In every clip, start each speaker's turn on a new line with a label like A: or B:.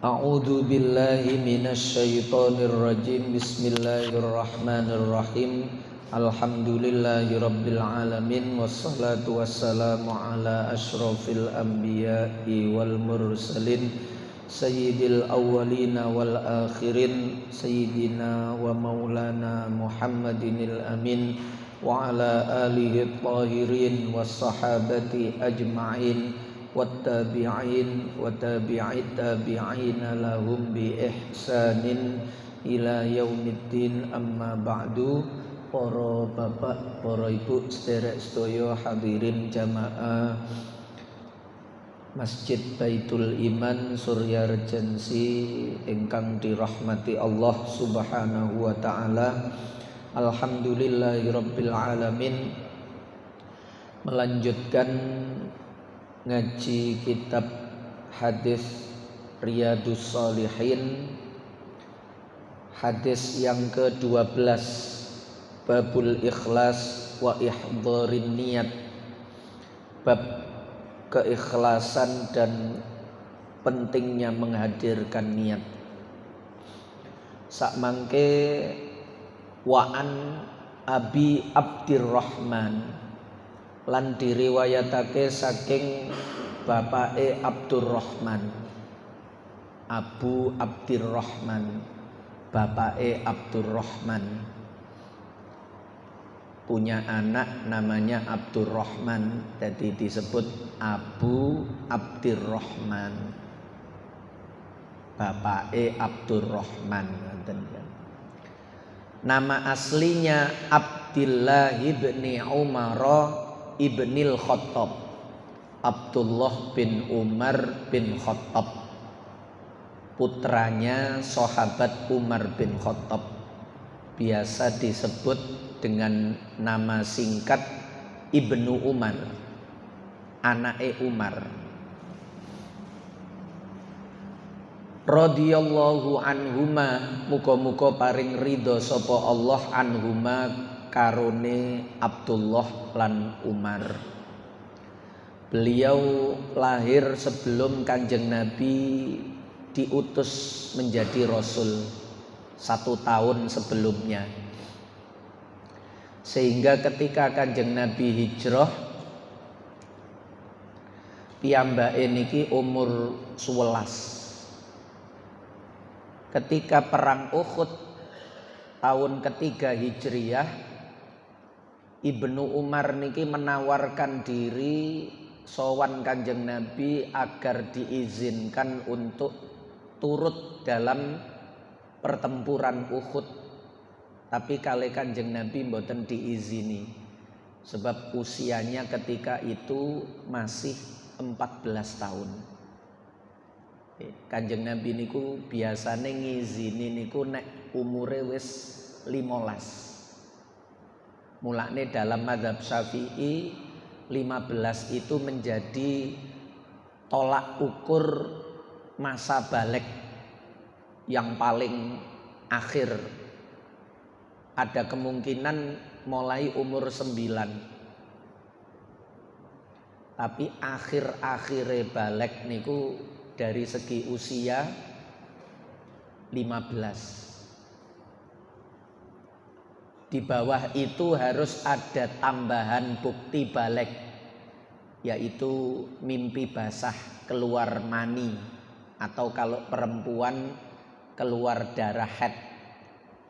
A: A'udzu billahi minasyaitonir rajim. Bismillahirrahmanirrahim. Alhamdulillahirabbil alamin wassalatu wassalamu ala asyrofil anbiya'i wal mursalin sayyidil awwalina wal akhirin sayyidina wa maulana Muhammadinil amin wa ala alihi tahirin was sahabati ajma'in wattabi'in wa tabi'it tabi'ina lahum bi ihsanin ila yaumiddin, amma ba'du. Para bapak, para ibu sederek sedaya hadirin jamaah Masjid Baitul Iman Surya Regensi ingkang dirahmati Allah Subhanahu wa taala. Alhamdulillahirabbil alamin. Melanjutkan ngaji kitab hadis Riyadhus Shalihin, hadis yang ke-12, babul ikhlas wa ihdharin niyat, bab keikhlasan dan pentingnya menghadirkan niat. Sakmangke wa'an Abi Abdirrahman, lan diriwayatake saking bapake Abdurrahman, Abu Abdirrahman, bapake Abdurrahman, punya anak namanya Abdurrahman, jadi disebut Abu Abdirrahman, bapake Abdurrahman. Nama aslinya Abdillah ibni Umar ibnil Khattab, Abdullah bin Umar bin Khattab, putranya sahabat Umar bin Khattab, biasa disebut dengan nama singkat Ibnu Umar, anake Umar. Radhiyallahu anhuma, muga-muga paring ridho sapa Allah anhuma karone Abdullah lan Umar. Beliau lahir sebelum Kanjeng Nabi diutus menjadi Rasul, 1 tahun sebelumnya. Sehingga ketika Kanjeng Nabi hijrah, piyambake niki umur 11. Ketika perang Uhud tahun ketiga Hijriyah, Ibnu Umar niki menawarkan diri sowan Kanjeng Nabi agar diizinkan untuk turut dalam pertempuran Uhud. Tapi kali Kanjeng Nabi mboten diizini, sebab usianya ketika itu masih 14 tahun. Kanjeng Nabi niku biasane ngizini niku nek umure wis 15. Mulane dalam mazhab Syafi'i 15 itu menjadi tolak ukur masa balik yang paling akhir. Ada kemungkinan mulai umur 9. Tapi akhir-akhire balik niku dari segi usia 15. Di bawah itu harus ada tambahan bukti balik, yaitu mimpi basah, keluar mani, atau kalau perempuan keluar darah haid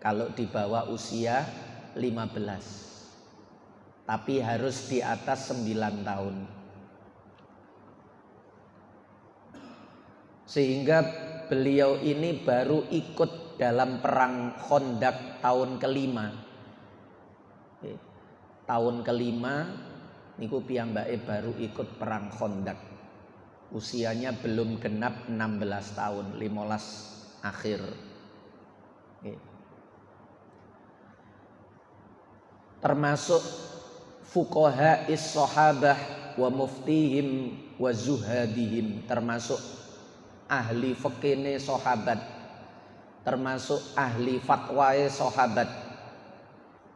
A: kalau di bawah usia 15. Tapi harus di atas 9 tahun. Sehingga beliau ini baru ikut dalam perang Khandaq tahun kelima. Tahun kelima niku piyambake baru ikut perang Khandaq. Usianya belum genap 16 tahun, 15 akhir. Termasuk fuqaha'is sahabah wa muftihim wa zuhadihim, termasuk ahli fikihne sahabat, termasuk ahli fatwae sahabat,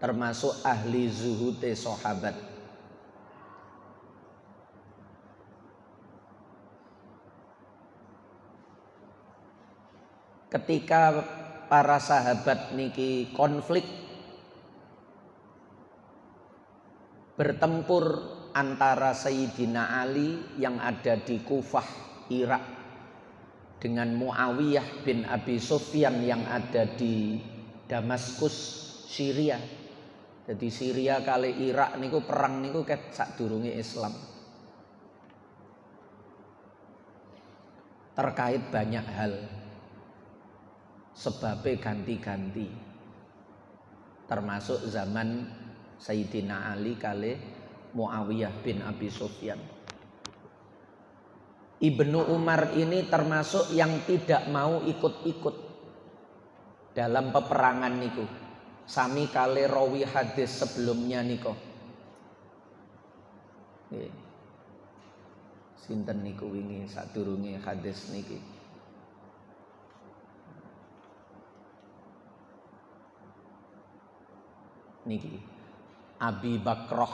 A: termasuk ahli zuhude sahabat. ketika para sahabat niki konflik bertempur antara Sayyidina Ali yang ada di Kufah, Irak dengan Muawiyah bin Abi Sufyan yang ada di Damaskus, Syria. Jadi Syria kali Irak niku perang niku ket sadurunge Islam. Terkait banyak hal. Sebabnya ganti-ganti. Termasuk zaman Sayyidina Ali kali Muawiyah bin Abi Sufyan. Ibnu Umar ini termasuk yang tidak mau ikut-ikut dalam peperangan niku. Sami kali rawi hadis sebelumnya niku. Sinten niku wingi sadurunge hadis niki. Niki Abi Bakroh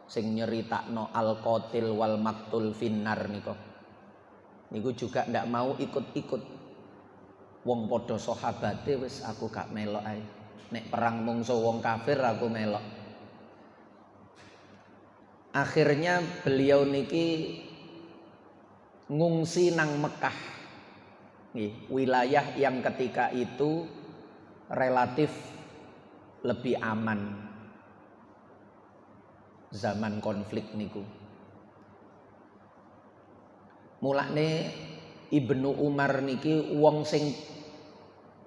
A: sing nyeritakno al-qatil wal maktul finnar niku juga ndak mau ikut-ikut. Wong padha sahabate wis aku gak melok ae. Nek perang mungsuh wong kafir aku melok. Akhirnya beliau niki ngungsi nang Mekah. Wilayah yang ketika itu relatif lebih aman zaman konflik niku. Mulane Ibnu Umar niki wong sing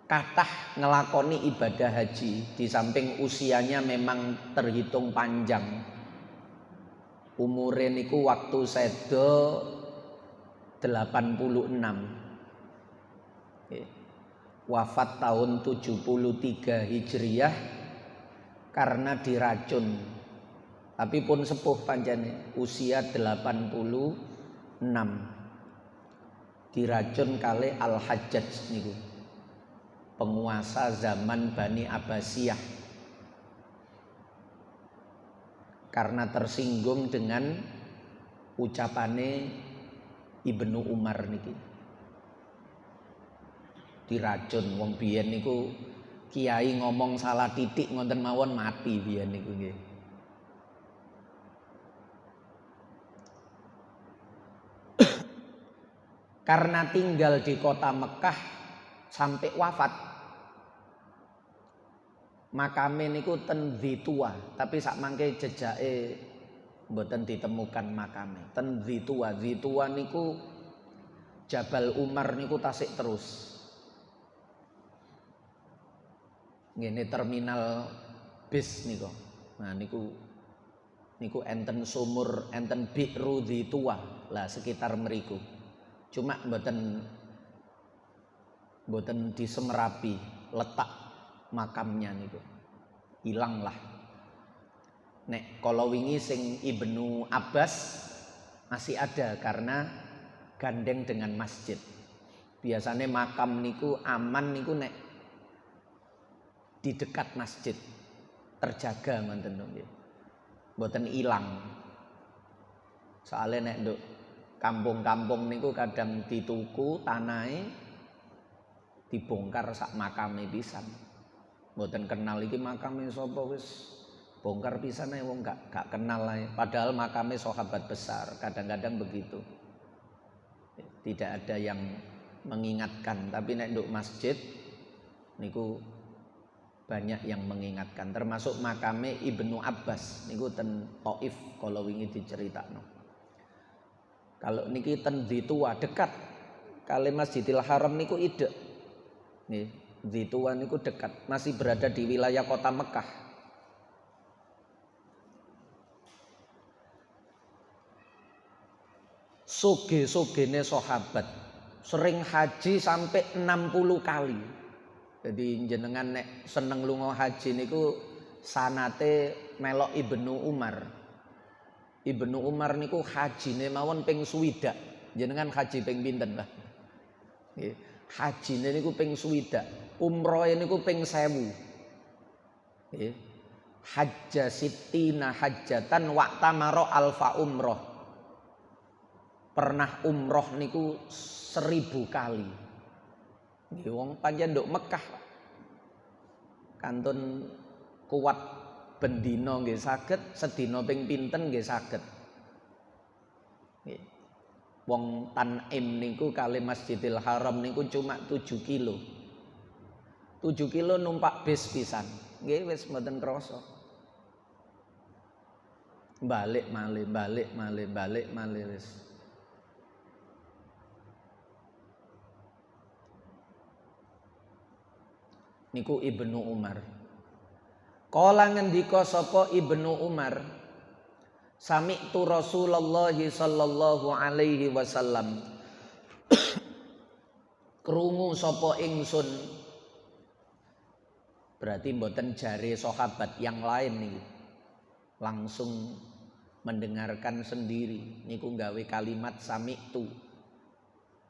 A: kathah ngelakoni ibadah haji, di samping usianya memang terhitung panjang. Umure niku waktu sedo 86. Wafat tahun 73 Hijriyah karena diracun. Tapi pun sepuh pancene, usia 86. Diracun kali Al-Hajjaj niku. Penguasa zaman Bani Abbasiyah. Karena tersinggung dengan ucapane Ibnu Umar niki. Diracun wong biyen niku kiai ngomong salah titik ngonten mawon mati biyen niku nggih. Karena tinggal di kota Mekah sampai wafat, makame niku ten Dzitua, tapi sak mangke jejake mboten ditemukan makame. Ten Dzitua, Dzitua niku Jabal Umar niku tasik terus. Ngene terminal bis niku. Nah niku enten sumur, enten Bi'ru Dzitua lah sekitar meriku. Cuma mboten disemerapi letak makamnya niku. Hilang lah. Nek kalau wingi sing Ibnu Abbas masih ada karena gandeng dengan masjid. Biasanya makam niku aman niku nek di dekat masjid terjaga ngoten nggih. Mboten ilang. Soale nek nduk kampung-kampung niku kadang dituku tanahe dibongkar sak makame pisan. Mboten kenal iki makame sapa wis bongkar pisan ae wong gak kenal ae. Padahal makame sahabat besar, kadang-kadang begitu. Tidak ada yang mengingatkan, tapi nek nduk masjid niku banyak yang mengingatkan, termasuk makame Ibnu Abbas niku ten Thaif kalau wingi diceritakno. Kalau niki ten Dzitua dekat kali Masjidil Haram niku idek. Nggih, Dzitua niku dekat, masih berada di wilayah kota Mekah. Soge-sogene sahabat sering haji sampai 60 kali. Jadi jenengan nek seneng lunga haji niku sanate melok Ibnu Umar. Ibnu Umar niku hajine mawon ping 60. Jenengan haji ping pinten, Pak? Nggih. Hajine niku ping 60. Umrohe niku ping 1000. Nggih. Hajja sittina hajjatan wa'tamara alfa umroh. Pernah umroh niku 1000 kali. Nggih wong pancen nduk Mekah kantun kuat bendina nggih saged, sedina ping pinten nggih saged. Nggih. Wong Tanim niku kali Masjidil Haram niku cuma 7 kilo. 7 kilo numpak bis pisan. Nggih wis mboten krasa. Balik malih wis. Niku Ibnu Umar. Kala ngendika sapa Ibnu Umar, sami'tu Rasulullah sallallahu alaihi wasallam. Krungu sapa ingsun. Berarti mboten jare sahabat yang lain niki. Langsung mendengarkan sendiri. Niku gawe kalimat sami'tu.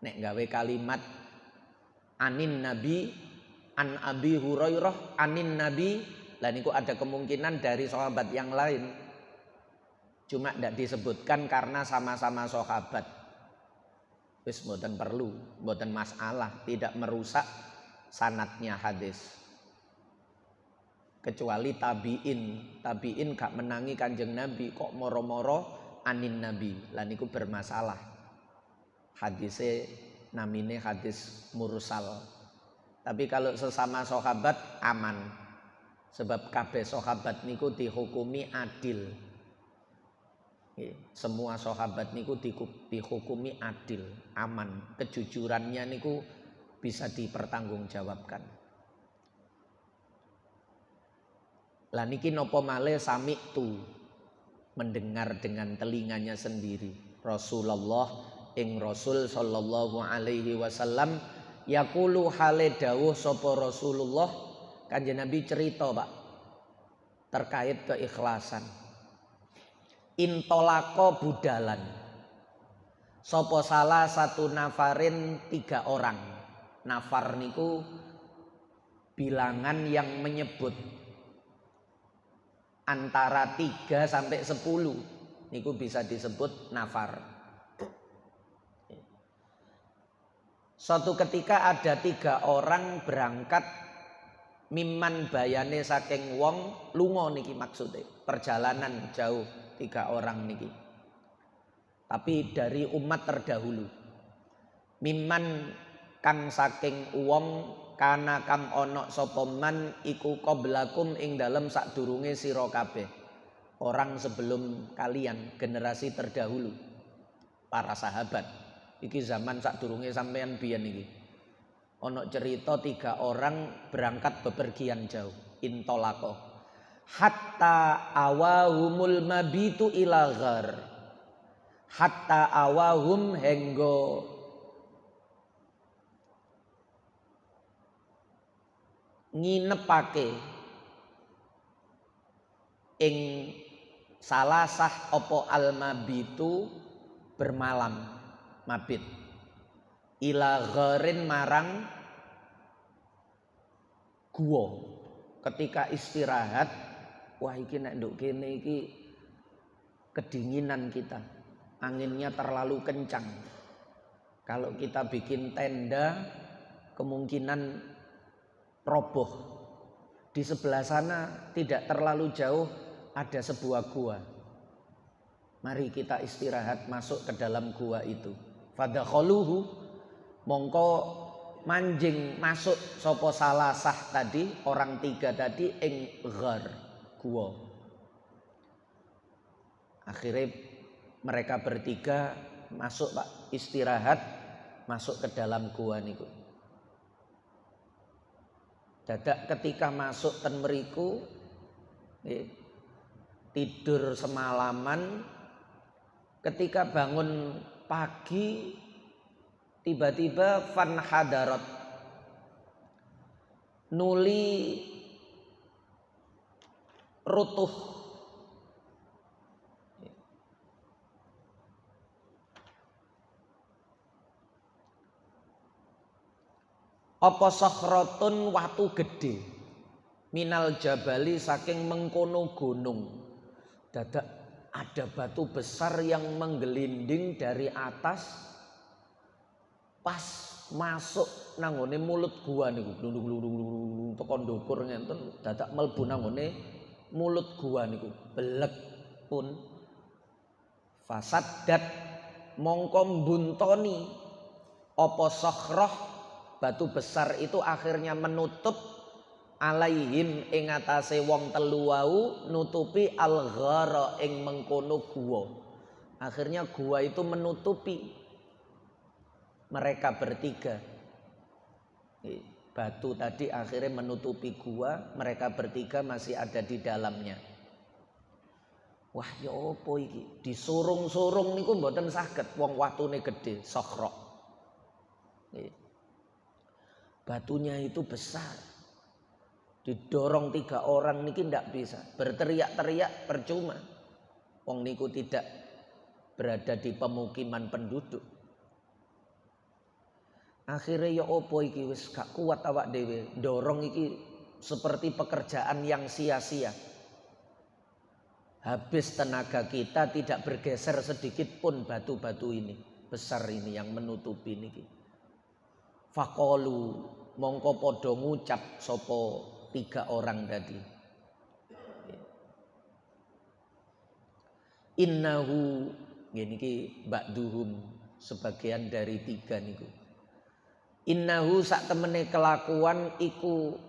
A: Nek gawe kalimat anin Nabi an Abi Hurairah anin Nabi, lah niku ada kemungkinan dari sahabat yang lain. Cuma tidak disebutkan karena sama-sama sahabat. Wis mboten perlu, mboten masalah, tidak merusak sanadnya hadis. Kecuali tabiin gak menangi Kanjeng Nabi kok moro-moro anin Nabi. Lah niku bermasalah. Hadise namine hadis mursal. Tapi kalau sesama sahabat aman. Sebab kabeh sahabat niku dihukumi adil. Semua sahabat niku dihukumi adil, aman. Kejujurannya niku bisa dipertanggungjawabkan. Lah niki napa malih sami'tu, mendengar dengan telinganya sendiri. Rasulullah ing Rasul sallallahu alaihi wasallam yaqulu hale dawuh sapa Rasulullah. Kanjeng Nabi cerita, Pak, terkait keikhlasan. Intolako budalan. Sapa salah satu nafarin 3 orang. Nafar niku bilangan yang menyebut antara 3 sampai 10. Niku bisa disebut nafar. Suatu ketika ada 3 orang berangkat mimman bayane saking wong lunga niki maksudnya. Perjalanan jauh 3 orang niki. Tapi dari umat terdahulu. Mimman kang saking wong kana kang ana sapa man iku qablakum ing dalem sadurunge sira kabeh. Orang sebelum kalian, generasi terdahulu. Para sahabat. Iki zaman sadurunge sampean biyen iki. Ana cerita 3 orang berangkat bepergian jauh. Intolako. Hatta awahumul mabitu ila ghar. Hatta awahum henggo nginepake ing salasah apa al mabitu bermalam. Mabit ila gharin marang gua. Ketika istirahat, wah iki nek nduk kene iki kedinginan kita, anginnya terlalu kencang. Kalau kita bikin tenda kemungkinan roboh. Di sebelah sana tidak terlalu jauh ada sebuah gua. Mari kita istirahat masuk ke dalam gua itu. Fadakhaluhu, mongko manjing masuk sapa salasah tadi, orang 3 tadi ing ghar, gua. Akhirnya mereka bertiga masuk, Pak, istirahat, masuk ke dalam gua niku. Dadak ketika masuk ten mriku tidur semalaman, ketika bangun pagi tiba-tiba fan hadarat nuli rutuh apa sakhratun watu gede minal jabali saking mengkono gunung. Dadak ada batu besar yang menggelinding dari atas pas masuk nanggone mulut gua niku glung teko ndukur ngenten dadak mlebu nanggone mulut gua niku belek pun fasaddat mongko mbuntoni apa sakhroh batu besar itu akhirnya menutup alaihim ing atase wong telu wau nutupi al-ghara ing mengkono gua. Akhirnya gua itu menutupi mereka bertiga. Batu tadi akhirnya menutupi gua, mereka bertiga masih ada di dalamnya. Wah ya apa iki? Disurung-surung niku mboten saged wong watune gedhe, sakhra. Batunya itu besar. Didorong 3 orang niki ndak bisa. Berteriak-teriak percuma. Wong niku tidak berada di pemukiman penduduk. Akhirnya ya opo iki wis gak kuat awak dhewe, dorong iki seperti pekerjaan yang sia-sia. Habis tenaga kita tidak bergeser sedikit pun batu-batu ini, besar ini yang menutupi niki. Faqalu mongko padha ngucap sapa 3 orang tadi. Innahu niki ba'duhum sebagian dari 3 niku. Innahu sak temene kelakuan iku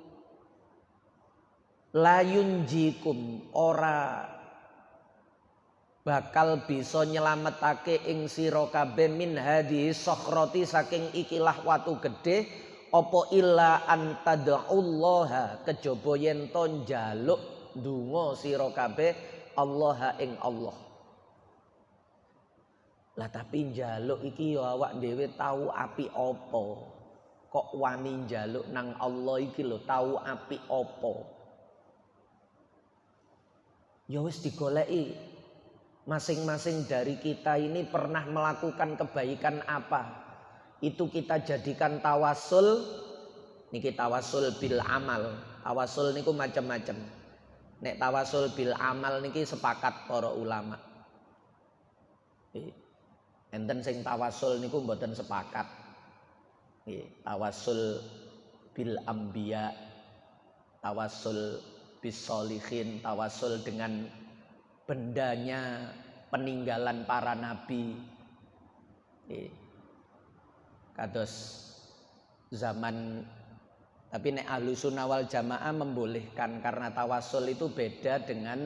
A: layunjikum ora bakal bisa nyelametake ing sira kabeh min hadhihi sakhrati saking ikilah watu gedhe apa illa antad'ullaha kejaba yen to njaluk ndonga sira kabeh Allah ing Allah. Lah tapi njaluk iki ya awak dhewe tahu api apa? Kok wani njaluk nang Allah iki lho tahu apik apa. Ya wis digoleki. Masing-masing dari kita ini pernah melakukan kebaikan apa? Itu kita jadikan tawasul. Niki tawasul bil amal. Tawasul niku macam-macam. Nek tawasul bil amal niki sepakat para ulama. Enten sing tawasul niku mboten sepakat. Tawasul bil anbiya, tawasul bis sholihin, tawasul dengan bendanya peninggalan para nabi. Kados zaman, tapi nek Ahlussunnah wal Jamaah membolehkan karena tawasul itu beda dengan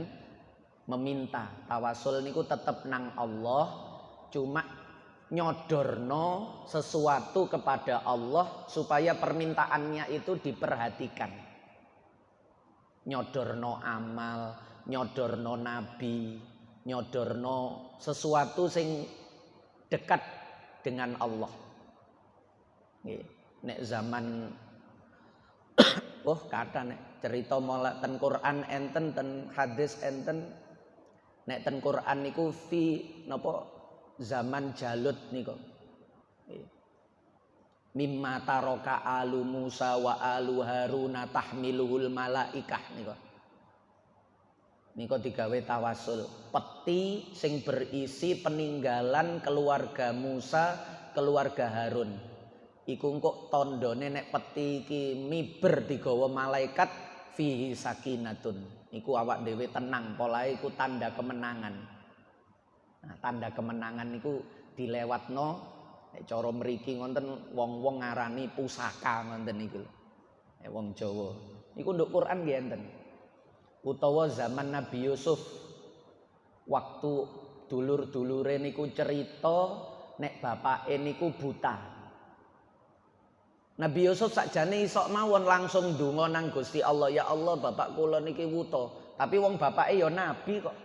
A: meminta. Tawasul niku tetep nang Allah, cuma nyodorno sesuatu kepada Allah supaya permintaannya itu diperhatikan. Nyodorno amal, nyodorno nabi, nyodorno sesuatu sing dekat dengan Allah. Nek zaman kata nek cerita mola ten Quran enten ten hadis enten. Nek ten Quran niku fi napa zaman Jalut niku. Mimma taraka alu Musa wa alu Haruna tahmiluhul malaikah niku. Niku digawe tawasul. Peti sing berisi peninggalan keluarga Musa, keluarga Harun. Iku engko tandane nek peti iki miber digawa malaikat fihi sakinatun. Iku awak dhewe tenang, polahe iku tanda kemenangan. Nah, tanda kemenangan niku dilewatno nek cara mriki ngonten wong-wong ngarani pusaka ngonten niku. Wong Jawa. Niku nduk Quran nggih enten. Utawa zaman Nabi Yusuf waktu dulur-dulure niku cerita nek bapake niku buta. Nabi Yusuf sakjane isok mawon langsung ndonga nang Gusti Allah, ya Allah bapak kula niki wuta. Tapi wong bapake ya nabi kok.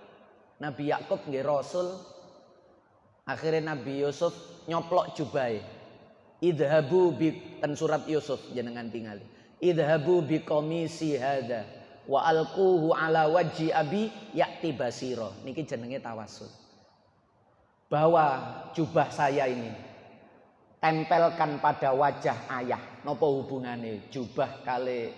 A: Nabi Yakub nggih rasul. Akhirnya Nabi Yusuf nyoplok jubahe. Idhabu bi ten surat Yusuf jenengan tingali. Idhabu bi qamisi hadza wa alquhu ala wajhi abi ya'ti basira. Niki jenenge tawasul. Bawa jubah saya ini tempelkan pada wajah ayah. Napa hubungane jubah kali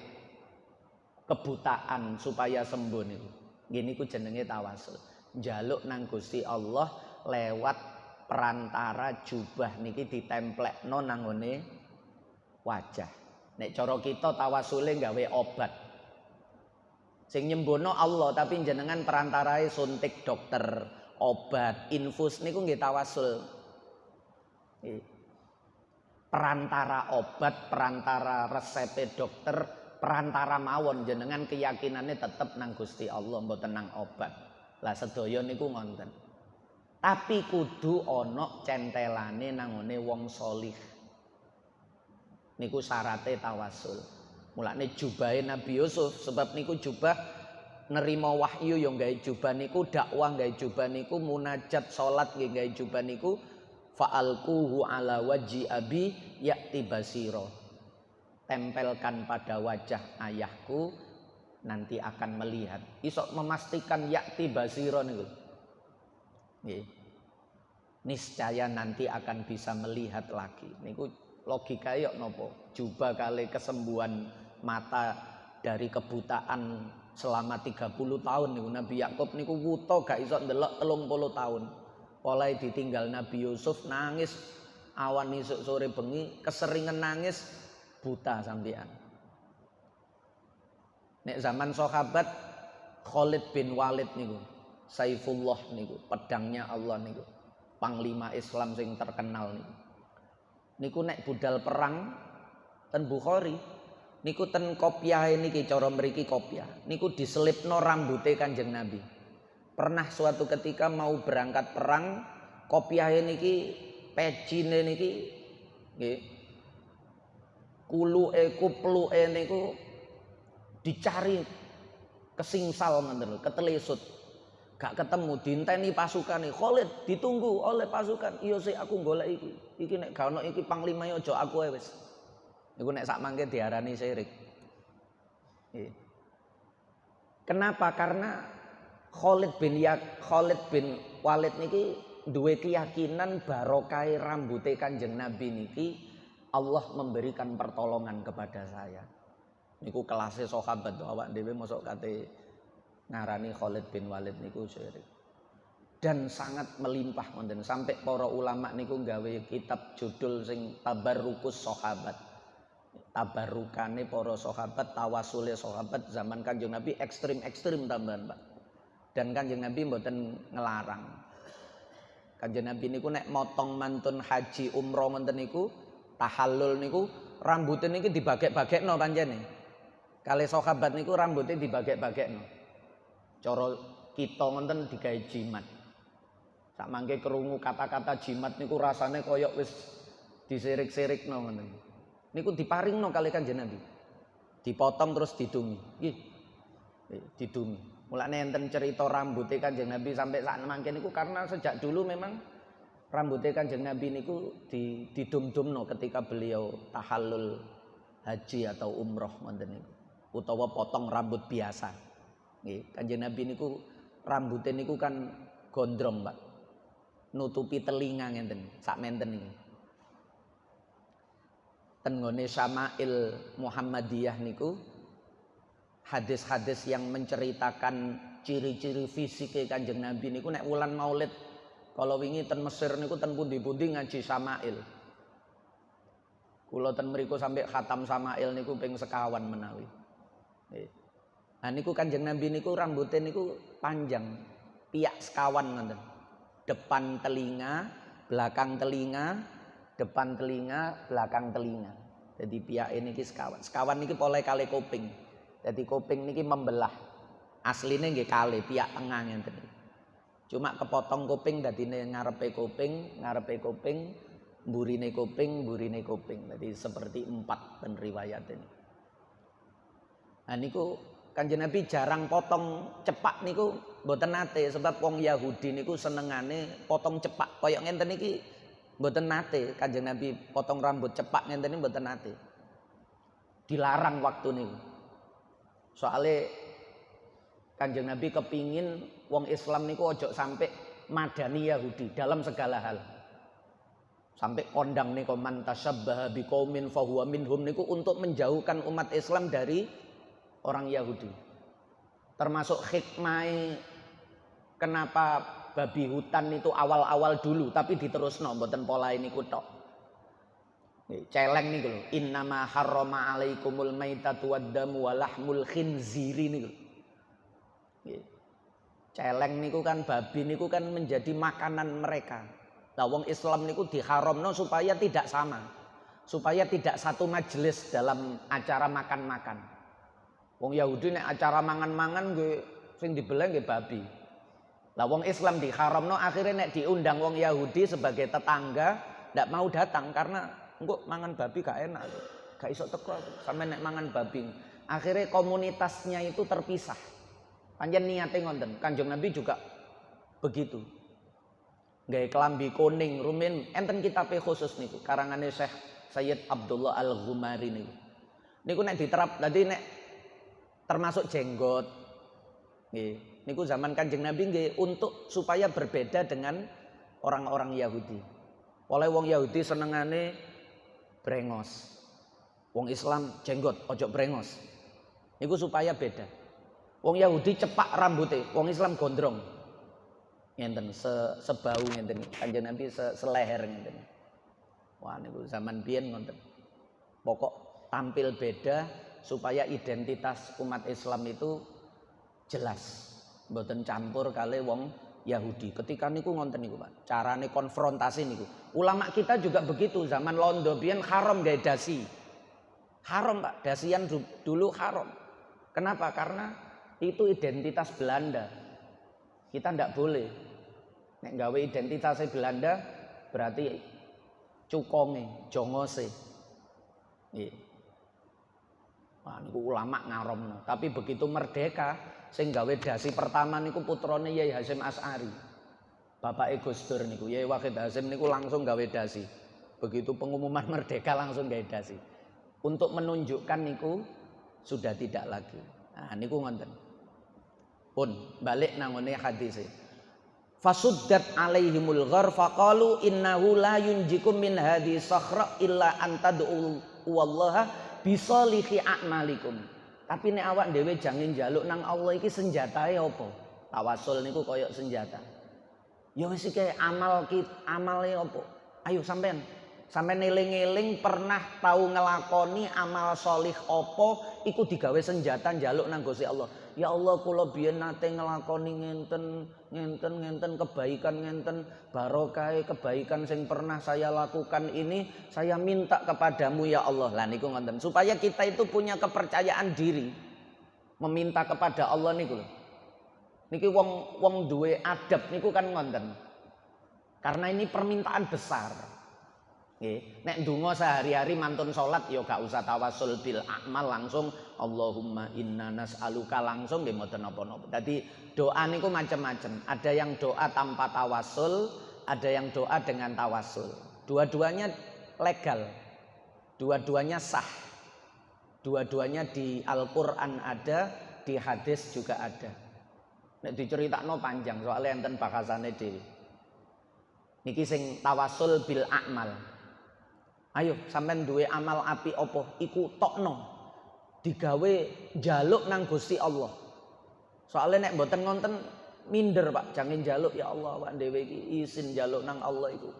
A: kebutaan supaya sembuh niku. Nggih niku jenenge tawasul. Njaluk nang Gusti Allah lewat perantara jubah niki ditemplekno nang ngene wajah. Nek cara kita tawasule gawe obat. Sing nyembono Allah tapi jenengan perantarae suntik dokter, obat, infus niku nggih tawasul. Perantara obat, perantara resepe dokter, perantara mawon jenengan keyakinannya tetep nang Gusti Allah mboten nang obat. Lah sedaya niku ngonten. Tapi kudu ana centelane nangone wong salih. Niku syarate tawasul. Mulane jubahe Nabi Yusuf sebab niku jubah nerima wahyu yang gawe jubah niku dakwah gawe jubah niku munajat salat nggih gawe jubah niku fa'alquhu ala wajhi abi ya'ti basira. Tempelkan pada wajah ayahku nanti akan melihat. Iso memastikan ya'ti basira niku. Nggih. Niscaya nanti akan bisa melihat lagi. Niku logika yok nopo? Jubah kali kesembuhan mata dari kebutaan selama 30 tahun niku Nabi Yakub niku wuto gak iso ndelok 30 tahun. Oleh ditinggal Nabi Yusuf nangis awan isuk sore bengi keseringan nangis buta sampean. Nek zaman sahabat Khalid bin Walid niku Saifullah niku pedangnya Allah niku panglima Islam sing terkenal niku. Niku nek budal perang ten Bukhari niku ten kopiah niki cara mriki kopiah niku diselipno rambute Kanjeng Nabi. Pernah suatu ketika mau berangkat perang kopiah niki pecine niki nggih kuluke kupluke niku dicari kesingsal ngoten lho ketelesut gak ketemu dinteni pasukane Khalid ditunggu oleh pasukan iya sik aku golek iki nek gak ono iki panglima aja aku ae wis. Niku nek sak mangke diarani syirik. Kenapa? Karena Khalid bin Walid niki duwe keyakinan barokah rambute Kanjeng Nabi niki Allah memberikan pertolongan kepada saya. Niku kelasé sahabat awak dhewe mosok kate ngarani Khalid bin Walid niku syirik. Dan sangat melimpah wonten sampai para ulama niku gawe kitab judul sing Tabarrukus Sahabat. Tabarrukane para sahabat, tawasule sahabat zaman Kanjeng Nabi ekstrim tambahan, Pak. Dan Kanjeng Nabi mboten ngelarang. Kanjeng Nabi niku nek motong mantun haji umroh ngoten niku tahallul niku rambute niki dibagek-bagekno pancene. Kalih sahabat niku rambute dibagek-bagekno. Cara kita ngoten digawe jimat. Sak mangke krungu kata-kata jimat niku rasane kaya wis disirik-sirikno ngoten. Niku diparingno kalih Kanjeng Nabi. Dipotong terus didungi. Nggih. Didungi. Mulane enten cerita rambute Kanjeng Nabi sampai sak mangke niku karena sejak dulu memang rambute Kanjeng Nabi niku didum-dumno ketika beliau tahallul haji atau umroh ngoten niku. Utawa potong rambut biasa. Nggih, Kanjeng Nabi niku rambute niku kan gondrong, Pak. Nutupi telinga ngenten, sak menten niku. Ten nggone Syama'il Muhammadiyah niku hadis-hadis yang menceritakan ciri-ciri fisike Kanjeng Nabi niku nek wulan Maulid kalau wingi ten Mesir niku ten pundi-pundi ngaji Syama'il. Kula ten mriku sampai khatam Syama'il niku ping sekawan menawi. Nah niku Kanjeng Nabi niku rambutnya niku panjang, piyak sekawan ngoten. Depan telinga, belakang telinga, depan telinga, belakang telinga. Jadi piyak ini sekawan. Sekawan niki poleh kali kuping. Jadi kuping niki membelah. Aslinya nggih kali piyak tengah ngenten. Cuma kepotong kuping dadine ngarepe kuping, mburine kuping. Jadi seperti 4 dan riwayat ini. Nah niku Kanjeng Nabi jarang potong cepak niku mboten nate sebab wong Yahudi niku senengane potong cepak kaya ngenten iki mboten nate Kanjeng Nabi potong rambut cepak ngenten iki mboten nate. Dilarang waktu niku. Soale Kanjeng Nabi kepingin wong Islam niku ojo sampai madani Yahudi dalam segala hal. Sampai kondang niku man tasyabbaha biqaumin fahuwa minhum niku untuk menjauhkan umat Islam dari orang Yahudi. Termasuk hikmah kenapa babi hutan itu awal-awal dulu tapi diterusno mboten pola niku tok. Celeng niku lho, innama harrama alaikumul maitatu waddamu wa lahmul khinziri niku. Celeng niku kan babi niku kan menjadi makanan mereka. Nah wong Islam niku diharamno supaya tidak sama. Supaya tidak satu majelis dalam acara makan-makan. Wong Yahudi nek acara mangan-mangan nggih sing dibelah nggih babi. Lah wong Islam diharamno akhirnya nek diundang wong Yahudi sebagai tetangga ndak mau datang karena engko mangan babi gak enak. Gak iso teko sampe nek mangan babi. Akhirnya komunitasnya itu terpisah. Panjen niate ngoten. Kanjeng Nabi juga begitu. Gawe klambi kuning, rumin enten kitabe khusus niku karangane Syekh Sayyid Abdullah Al-Ghumari niku. Niku nek diterap tadi nek termasuk jenggot. Nggih, niku zaman Kanjeng Nabi nggih untuk supaya berbeda dengan orang-orang Yahudi. Oleh wong Yahudi senengane brengos. Wong Islam jenggot, ojo brengos. Niku supaya beda. Wong Yahudi cepak rambutnya, wong Islam gondrong. Ngenten sebau ngenten. Kanjeng Nabi seleher ngenten. Wah niku zaman biyen ngoten. Pokok tampil beda supaya identitas umat Islam itu jelas. Mboten campur kali wong Yahudi. Ketika niku ngonten niku Pak. Carane konfrontasi niku. Ulama kita juga begitu. Zaman Londo biyen haram gawe dasi. Haram Pak, dasian dulu haram. Kenapa? Karena itu identitas Belanda. Kita ndak boleh. Nek gawe identitasnya Belanda berarti cukonge, jongose. Nggih. Wah niku ulama ngaromno. Tapi begitu merdeka sing gawe dasi pertama niku putrane Yai Hasyim Asy'ari. Bapake Gus Dur niku, Yai Wahid Hasyim niku langsung gawe dasi. Begitu pengumuman merdeka langsung gawe dasi. Untuk menunjukkan niku sudah tidak lagi. Nah niku ngonten. Pun balik nangone hadis. Fasuddat alaihimul ghar faqalu innahu la yunjikum min hadhi sakhra illa antad'u wallaha bisolihi a'malikum. Tapi nek awak dhewe jangan njaluk nang Allah iki senjatae apa? Tawasul niku koyok senjata. Ya wis iki amale apa? Ayo sampean eling-eling pernah tahu ngelakoni amal solih apa iku digawe senjata njaluk nang Gusti Allah. Ya Allah kula biyen nate ngelakoni ngenten kebaikan ngenten barokah kebaikan sing pernah saya lakukan ini saya minta kepadamu ya Allah. Lah niku ngoten supaya kita itu punya kepercayaan diri meminta kepada Allah niku lho. Niki wong duwe adab niku kan ngoten. Karena ini permintaan besar. Nek ndonga sehari-hari mantun salat ya gak usah tawasul bil amal langsung Allahumma inna nas'aluka langsung nggih mboten napa-napa. Dadi doa niku macam-macam. Ada yang doa tanpa tawasul, ada yang doa dengan tawasul. Dua-duanya legal. Dua-duanya sah. Dua-duanya di Al-Qur'an ada, di hadis juga ada. Nek diceritakno panjang soalnya enten bahasane dhewe. Niki sing tawasul bil amal. Ayo sampean duwe amal api apa iku tokno digawe njaluk nang Gusti Allah. Soalnya nek mboten ngonten minder Pak, jangan njaluk ya Allah awak dhewe iki isin njaluk nang Allah iku.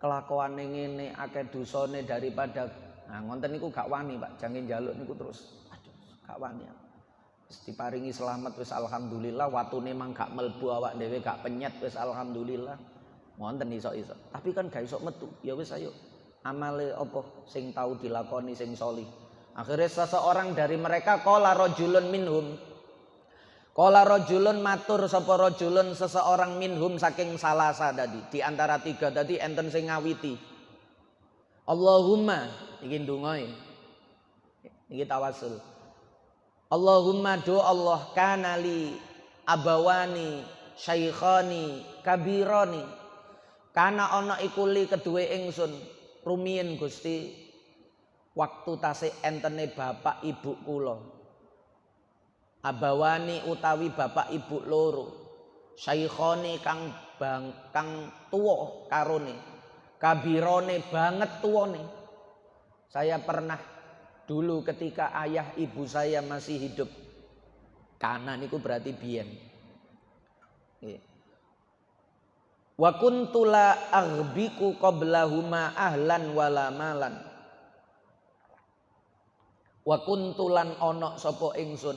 A: Kelakuane ngene akeh dosane daripada nah ngonten niku gak wani Pak, jangan njaluk niku terus. Aduh, gak wani. Wis diparingi selamat wis alhamdulillah, watune mang gak mlebu awak dhewe gak penyet wis alhamdulillah. Wonten iso-iso. Tapi kan gak iso metu. Ya wis ayo. Amale apa sing tahu dilakoni sing solih. Akhirnya seseorang dari mereka qala rajulun minhum. Qala rajulun matur sapa rajulun seseorang minhum saking salasa tadi. Di antara tiga tadi enten sing ngawiti. Allahumma iki ndongae. Iki tawasul. Allahumma do Allah kanali abawani syaikhani kabirani. Karena ana iku li keduwe ingsun rumiyin Gusti waktu tasih entene bapak ibu kula. Abawani utawi bapak ibu loro. Syaikhani kang tuwa karone. Kabirone banget tuwane. Saya pernah dulu ketika ayah ibu saya masih hidup. Kana niku berarti biyen. Wa kuntu la aghbiku qablahuma ahlan wala malan. Wa kuntu lan ana sapa ingsun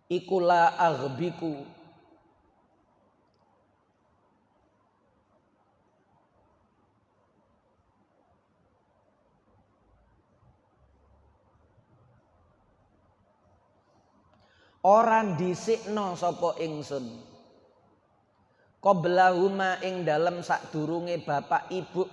A: iku la aghbiku ora dhisikna sapa ingsun qablahuma ing dalem sadurunge bapak ibu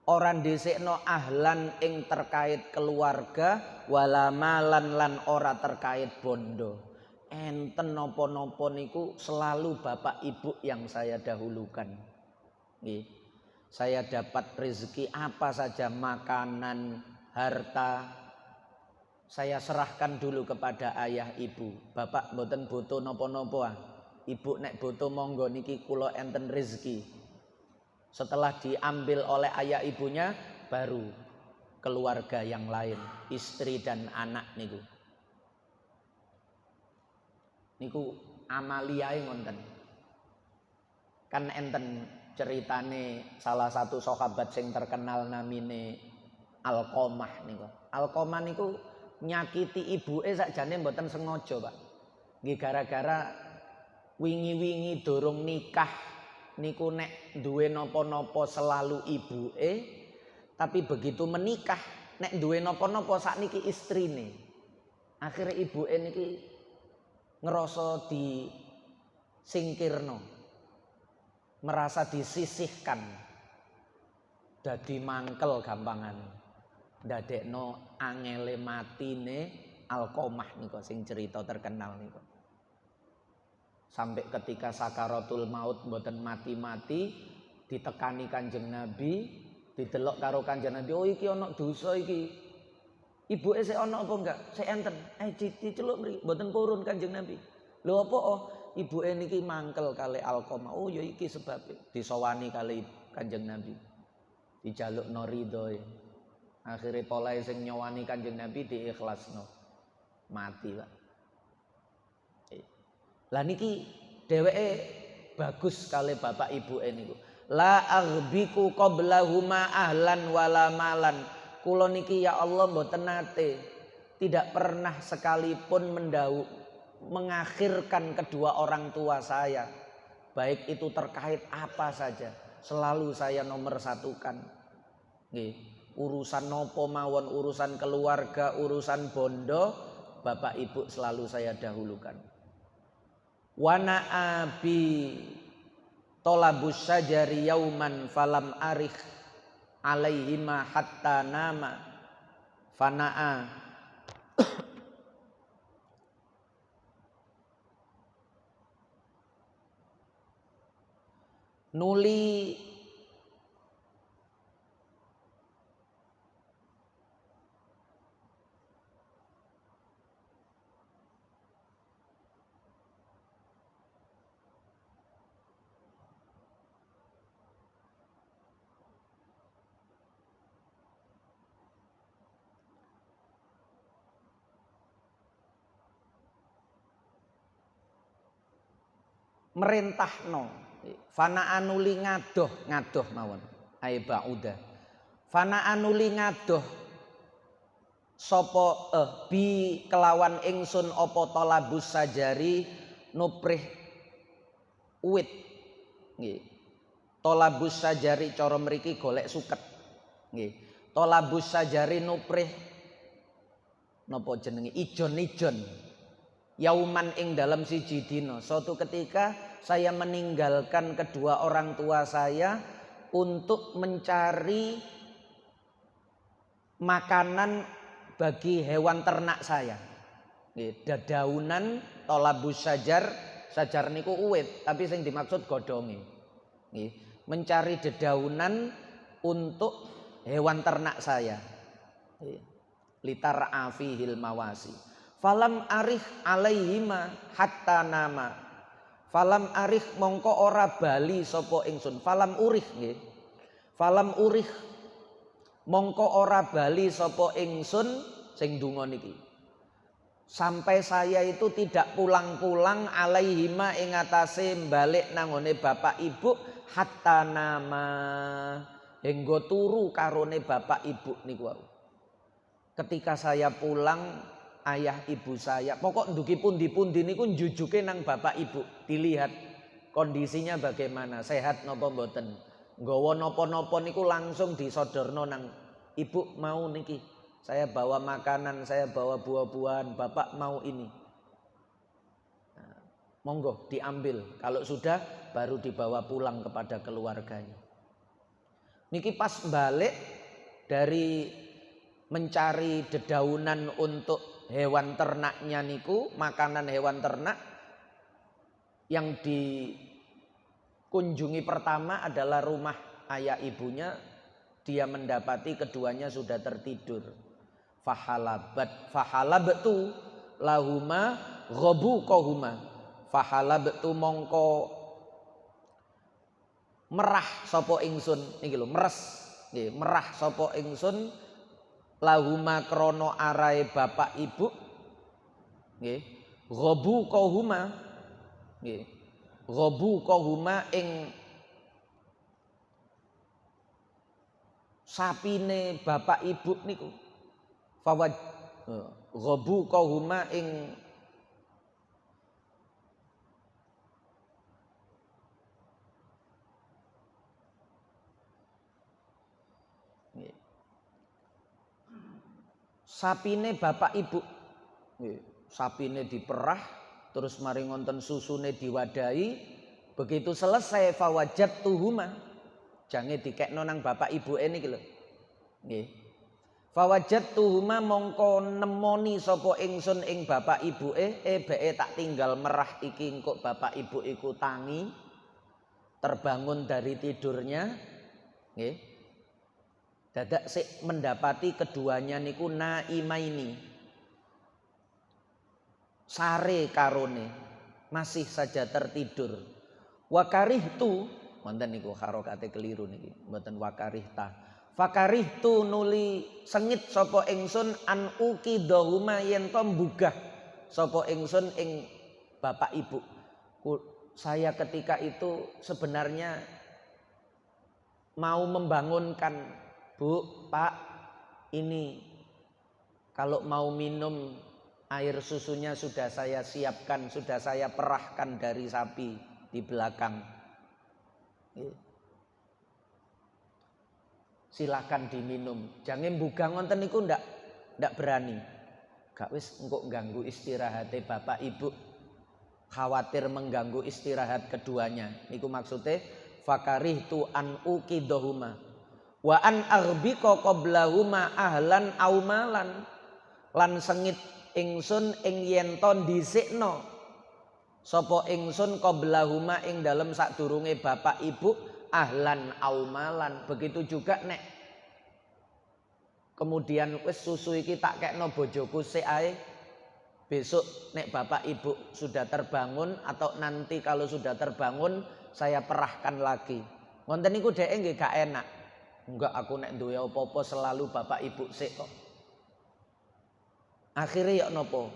A: ora dhisikna ahlan ing terkait keluarga wala malan lan ora terkait bondo. Enten napa-napa niku selalu bapak ibu yang saya dahulukan. Nggih. Saya dapat rezeki apa saja, makanan, harta, saya serahkan dulu kepada ayah ibu. Bapak mboten butuh napa-napa. Ibu nek butuh monggo niki kula enten rezeki. Setelah diambil oleh ayah ibunya baru keluarga yang lain, istri dan anak niku. Niku amaliae ngonten. Kan enten ceritane salah satu sahabat sing terkenal namine Alqamah niku. Alqamah niku nyakiti ibuke sakjane mboten sengaja, Pak. Nggih gara-gara wingi-wingi durung nikah niku nek duwe napa-napa selalu ibuke, tapi begitu menikah nek duwe napa-napa sakniki istrine. Akhire ibuke niki ngerasa disingkirno, merasa disisihkan, dadi mangkel gampangan, ndadekno angele matine Alqamah niku sing cerita terkenal niku. Sampai ketika sakaratul maut mboten mati-mati ditekani Kanjeng Nabi, didelok karo Kanjeng Nabi, oh iki ana dosa iki. Ibuke sik ana apa enggak? Sik enten. Diceluk mriki mboten purun Kanjeng Nabi. Lho apa ibuke niki mangkel kali Alqamah. Oh ya iki sebabe. Disowani kali Kanjeng Nabi. Dijalukno ridhoe. Akhire polahe sing nyowani Kanjeng Nabi diikhlasno. Mati, Pak. Lah niki dheweke bagus kali bapak ibuke niku. La aghbiku qablahuma ahlan wala malan. Kula niki ya Allah mboten nate, tidak pernah sekalipun mengakhirkan kedua orang tua saya. Baik itu terkait apa saja, selalu saya nomor satukan. Nggih, urusan nopo mawon, urusan keluarga, urusan bondo, bapak ibu selalu saya dahulukan. Wana abi tolabus sajari yauman falam arikh alaihima hatta nama fana'a nuli merintahno fana anuli ngadoh mawon ai bauda fana anuli ngadoh sapa bi kelawan ingsun apa talabus sajari nuprih uwit nggih talabus sajari cara mriki golek suket nggih talabus sajari nuprih napa jenenge ijon-ijon yauman ing dalam siji dina. Suatu ketika saya meninggalkan kedua orang tua saya untuk mencari makanan bagi hewan ternak saya. Dedaunan tolabus sajar niku uwit, tapi sing dimaksud godhonge. Mencari dedaunan untuk hewan ternak saya. Litar afihil mawasi. Falam arih alaihima hatta nama. Falam arih mongko ora bali sapa ingsun. Falam urih nggih. Falam urih mongko ora bali sapa ingsun sing donga niki. Sampai saya itu tidak pulang-pulang alaihima ing atase balik nangone bapak ibu hatta nama hingga turu karone bapak ibu niku. Ketika saya pulang ayah ibu saya pokok ndugi pundi-pundi niku njujuke nang bapak ibu, dilihat kondisinya bagaimana, sehat napa mboten. Nggawa napa-napa niku langsung disodorno nang ibu, mau niki. Saya bawa makanan, saya bawa buah-buahan, bapak mau ini. Nah, monggo diambil. Kalau sudah baru dibawa pulang kepada keluarganya. Niki pas balik dari mencari dedaunan untuk hewan ternaknya niku, makanan hewan ternak yang dikunjungi pertama adalah rumah ayah ibunya. Dia mendapati keduanya sudah tertidur. Fahalabtu lahuma ghabuqahuma. Fahalabtu mongko merah sapa ingsun niki lho, meres nggih, merah sapa ingsun lahuma krana arae bapak ibu nggih, ghabuqahuma nggih, ghabuqahuma ing sapine bapak ibu niku. Fawad ghabuqahuma ing sapine bapak ibu. Sapine diperah terus mari ngonten susune diwadahi. Begitu selesai fawajadtuhuma jange dikekno nang bapak ibu niki lho. Nggih. Fawajadtuhuma mongko nemoni sapa ingsun ing bapak ibuke beke tak tinggal merah iki engko bapak ibu iku tangi terbangun dari tidurnya nggih. Dadak sik mendapati keduanya niku naimaini. Sare karone masih saja tertidur. Wakarihtu wonten niku harokate keliru niki mboten wakarihta. Fakarihtu nuli sengit sapa ingsun an uqidahuma yen to mbugah sapa ingsun ing bapak ibu. Saya ketika itu sebenarnya mau membangunkan, Bu, Pak, ini kalau mau minum air susunya sudah saya siapkan, sudah saya perahkan dari sapi di belakang. Silakan diminum. Jangan bugang ngonten niku ndak berani. Gak wis engko ganggu istirahate bapak ibu. Khawatir mengganggu istirahat keduanya. Niku maksudnya fakarihtu an uqidahuma wa an aghbiqa qablahuma ahlan au malan. Lan sengit ingsun ing yen to dhisikno sapa ingsun qablahuma ing dalem sadurunge bapak ibu ahlan aumalan. Begitu juga nek kemudian wis susu iki tak kekno bojoku sik ae, besok nek bapak ibu sudah terbangun atau nanti kalau sudah terbangun saya perahkan lagi. Ngonten niku dhek nggih gak enak. Enggak, aku nek duwe apa-apa selalu bapak ibu sik kok. Akhirnya ya napa?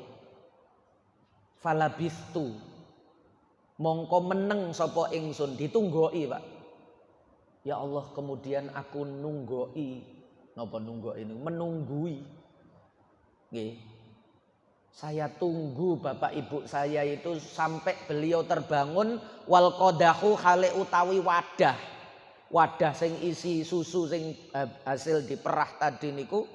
A: Falabistu mongko meneng sapa ingsun, ditunggoki, Pak. Ya Allah, kemudian aku nunggoi, napa nunggoi ini? Menunggui. Nggih. Saya tunggu bapak ibu saya itu sampai beliau terbangun wal qadahu hale utawi wadah. Wadah sing isi susu sing hasil diperah tadi niku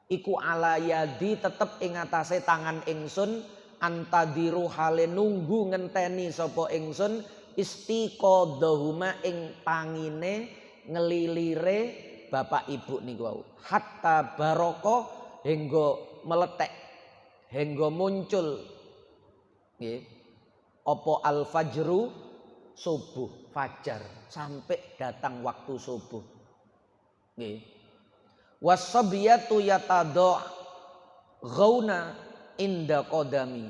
A: iku ala yadi tetep ing atase tangan ingsun antadiru hale nunggu ngenteni sapa ingsun istiqadhahuma ing pangine ngelilire bapak ibu niku wau hatta baraka hingga meletek hingga muncul nggih apa al fajru subuh fajar sampai datang waktu subuh nggih wasabiyatu yatadha ghauna inda qadami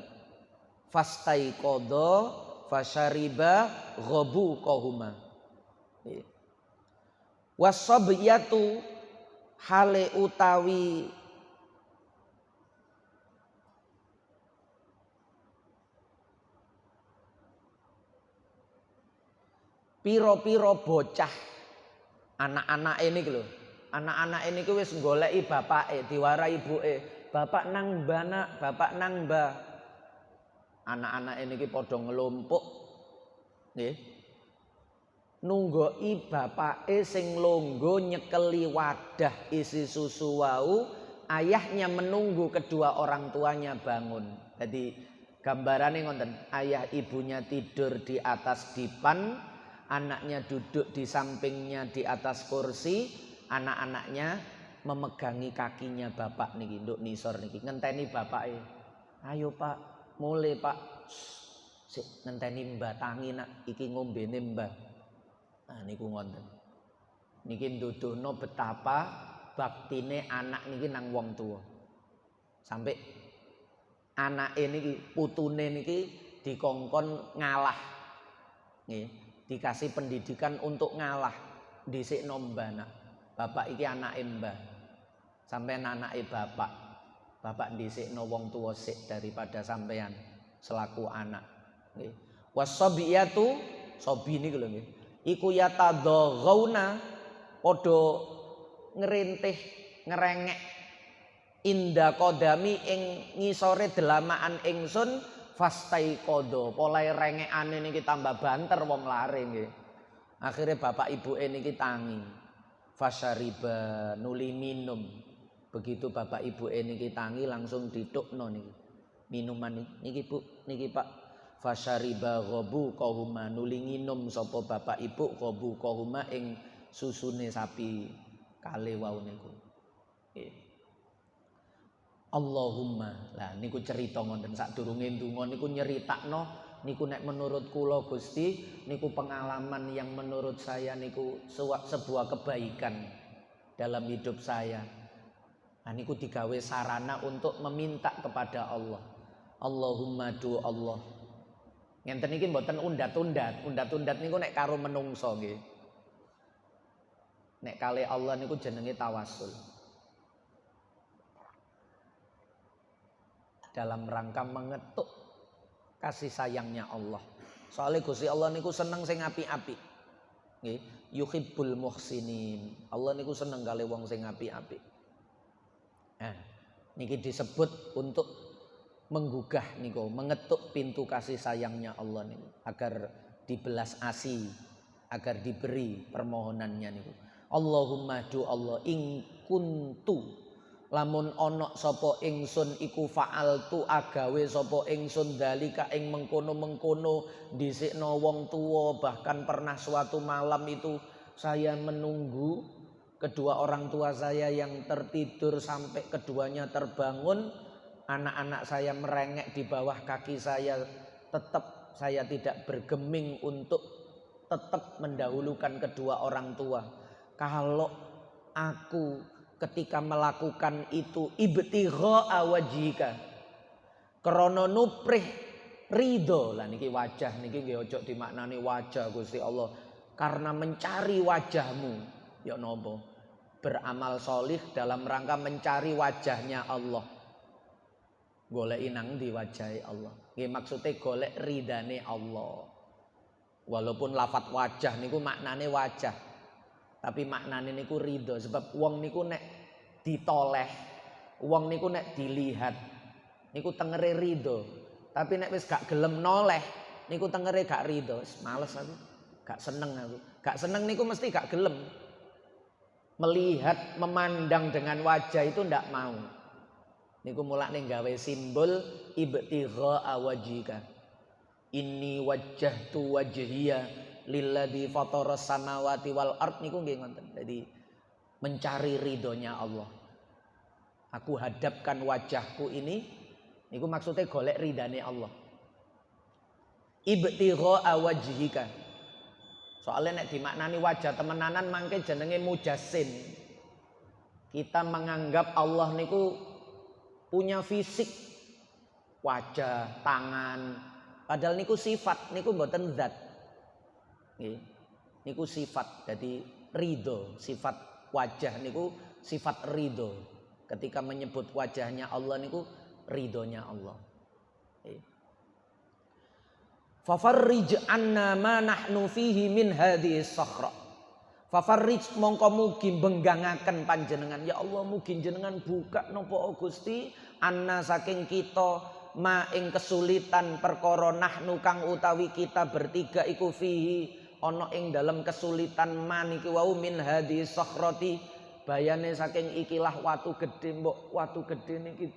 A: fastai qadha fasyariba ghabuqahuma wasabiyatu hale utawi piro-piro bocah anak-anak ini lho. Anak-anak ini wis goleki bapake, diwarai ibuke. Bapak nang mbah nak, bapak nang mbah. Anak-anak ini padha ngelompok nggih. Nunggoki bapake sing longgo nyekeli wadah isi susu wau, ayahnya menunggu kedua orang tuanya bangun. Jadi gambarannya ngoten, ayah ibunya tidur di atas dipan, anaknya duduk di sampingnya di atas kursi, anak-anaknya memegangi kakinya bapak niki, nduk nisor niki, ngenteni bapake. Ayo Pak, mulai Pak. Sik ngenteni Mbah tangi nak, iki ngombene Mbah. Nah niku ngoten. Niki nduduhno betapa baktine anak niki nang wong tuwa. Sampai anake niki, putune niki dikongkon ngalah. Nggih, dikasih pendidikan untuk ngalah. Dhisikno Mbah nak. Bapak iki anake Mbah. Sampeyan anake bapak. Bapak dhisikno wong tuwa sik daripada sampeyan selaku anak. Nggih. Wasobiyatu, sobi niku lho nggih. Iku yatadaghauna padha ngrintih ngerengek inda kodami ing ngisore delamaan ingsun fastai kodo polai rengekane niki tambah banter wong lare nggih. Akhire bapak ibu niki tangi fasyariba nuli minum. Begitu bapak ibu niki tangi langsung ditukno niki minuman niki Bu niki Pak. Fasyariba ghabu kahuma nuli nginum sapa bapak ibu ghabu kahuma ing susune sapi kale wau niku. Allahumma. Lah niku cerita ngoten sadurunge ndonga niku nyeritakno niku nek menurut kula Gusti niku pengalaman yang menurut saya niku sebuah kebaikan dalam hidup saya. Nah niku digawe sarana untuk meminta kepada Allah. Allahumma du Allah. Ngenten iki mboten undat-undat. Undat-undat niku nek karo menungso nggih. Nek kali Allah niku jenenge tawasul. Dalam rangka mengetuk kasih sayangnya Allah. Soalnya Gusti Allah niku seneng sing apik-apik. Nggih, yuhibbul muhsinin. Allah niku seneng kali wong sing apik-apik. Nah, niki disebut untuk menggugah niku, mengetuk pintu kasih sayangnya Allah niku agar dibelas asih, agar diberi permohonannya niku. Allahumma du Allah ing kuntu lamun ana sapa ingsun iku fa'altu agawe sapa ingsun dalika ing mengkono-mengkono dhisikno wong tuwa, bahkan pernah suatu malam itu saya menunggu kedua orang tua saya yang tertidur sampai keduanya terbangun. Anak-anak saya merengek di bawah kaki saya, tetap saya tidak bergeming untuk tetap mendahulukan kedua orang tua. Kalau aku ketika melakukan itu ibtigha wajhika, krana nuprih ridho. Lah niki wajah niki nggih ojo dimaknani wajah Gusti Allah, karena mencari wajahmu ya napa? Beramal solih dalam rangka mencari wajahnya Allah. Golek nang di wajahe Allah. Nggih maksude golek ridane Allah. Walaupun lafat wajah niku maknane wajah. Tapi maknane niku ridho, sebab wong niku nek ditoleh, wong niku nek dilihat niku tengere ridho. Tapi nek wis gak gelem noleh niku tengere gak ridho. Males aku, gak seneng aku. Gak seneng niku mesti gak gelem. Melihat, memandang dengan wajah itu ndak mau. Niku mulane gawe simbol ibtigha wajhika. Inni wajjahtu wajhiya lilladzi fataras samawati wal ard niku nggih ngoten. Jadi mencari ridhonya Allah. Aku hadapkan wajahku ini niku maksudnya golek ridane Allah. Ibtigha wajhika. Soalnya nek dimaknani wajah temenanan mangke jenenge mujassim. Kita menganggap Allah niku punya fisik, wajah, tangan. Padahal niku sifat, niku mboten zat. Nggih. Niku sifat. Jadi ridho, sifat wajah niku sifat ridho. Ketika menyebut wajahnya Allah niku ridhonya Allah. Fafarrij anna ma nahnu fihi min hadhihi sakhra. Fafarrij mongko mugi benggangaken panjenengan. Ya Allah mugi jenengan buka napa Gusti anna saking kita ma ing kesulitan perkara nahnu kang utawi kita bertiga iku fihi ana ing dalam kesulitan maniki wau min hadhihi sakhrati bayane saking ikilah watu gedhe. Mbok watu gedhe niki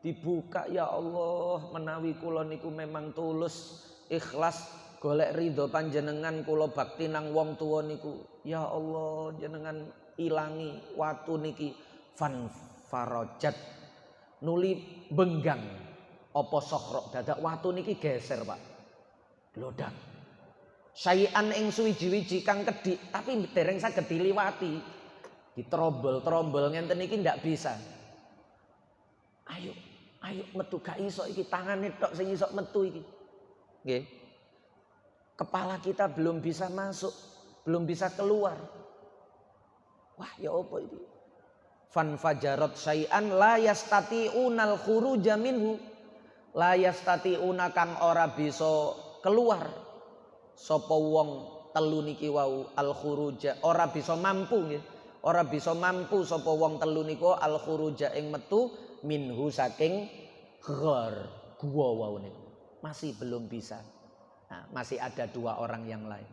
A: dibuka ya Allah menawi kula niku memang tulus ikhlas golek ridho panjenengan kula bakti nang wong tuwa niku ya Allah jenengan ilangi watu niki fan farajat nuli benggang apa sokro dadak watu niki geser Pak glodang sayan ing suwiji-wiji kang kedik tapi dereng saged diliwati diterombol-terombol ngenten niki ndak bisa ayo metu gak iso iki tangane tok sing iso metu iki nggih kepala kita belum bisa masuk belum bisa keluar wah ya apa iki fan fajarat syai'an la yastati'unal khuruja minhu la yastati'una kang ora bisa keluar sapa wong telu niki wau al khuruja ora bisa mampu nggih ora bisa mampu sapa wong telu niku al khuruja ing metu minhu saking ghar gua wau niku masih belum bisa. Nah, masih ada dua orang yang lain.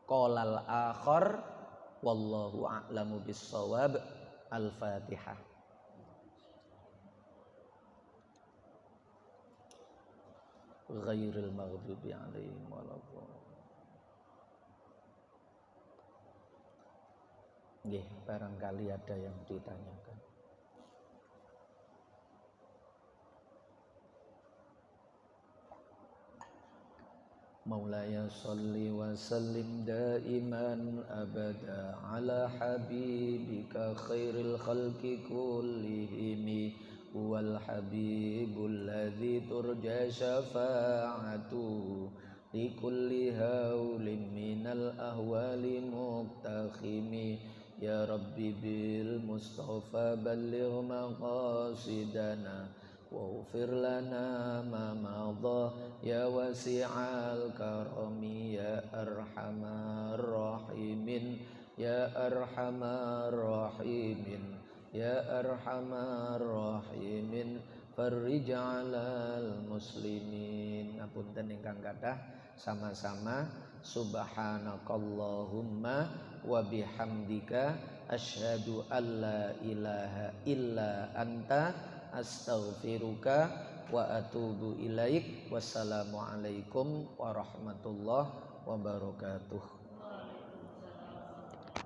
A: Qolal akhar wallahu a'lamu bis-shawab. Al-Fatihah. Ghairil maghdubi 'alaihim waladdallin. Nggih, barangkali ada yang ditanyakan. Maulaya salli wa sallim daiman abada ala habibika khairil khalqi kullihim wal habibul ladzi turja syafa'atuhu li kulli haulin minal ahwali muqtakhimi ya rabbi bil mustafa balligh maqasidana waghfir lana ma madha ya wasi'al karami ya arhamar rahimin ya arhamar rahimin ya arhamar rahimin farrij 'alal muslimin. Apunten ingkang kathah sama-sama subhanakallahumma wa bihamdika asyhadu an la ilaha illa anta astaghfiruka wa atubu ilaik. Wassalamualaikum warahmatullahi wabarakatuh.